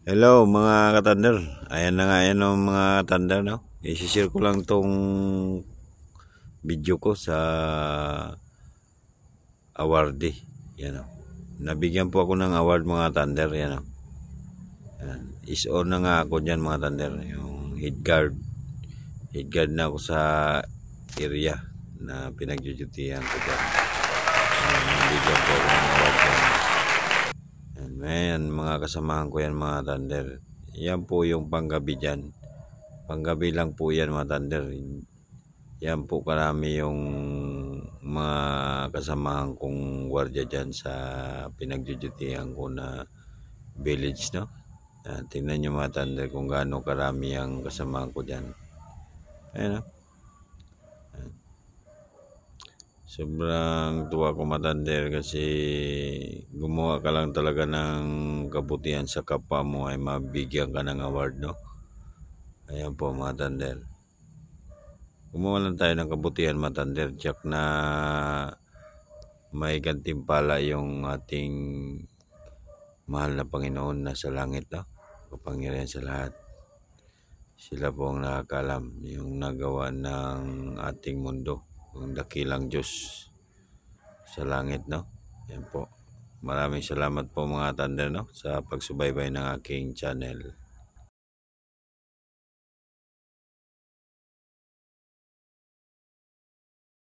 Hello mga katander. Ayan na nga yan ang mga katander, no? I-share ko lang tong video ko sa awardee. Yan, no? Nabigyan po ako ng award mga katander. Yan, no? Yan. Is-on na nga ako dyan mga katander. Yung head guard. Head guard na ako sa area na pinag-duty-an ko dyan. Nabigyan po ako ng award dyan. Ayan, mga kasamahan ko yan mga thunder. Yan po yung panggabi dyan. Panggabi lang po yan mga thunder. Yan po karami yung mga kasamahan kong gwardiya dyan sa pinagdudutihan ko na village, no? Tingnan nyo mga thunder kung gaano karami ang kasamahan ko dyan. Ayan, no? Sobrang tuwa ko matander kasi gumawa ka lang talaga ng kabutihan sa kapwa mo ay mabigyan ka ng award, no? Ayan po matander. Gumawa lang tayo ng kabutihan matander, tsak na may gantimpala yung ating mahal na Panginoon na sa langit, no? Kapangyarihan sa lahat. Sila po ang nakakalam yung nagawa ng ating mundo. Ang dakilang Diyos sa langit, no? Yan po. Maraming salamat po mga thunder, no? Sa pagsubaybay ng aking channel.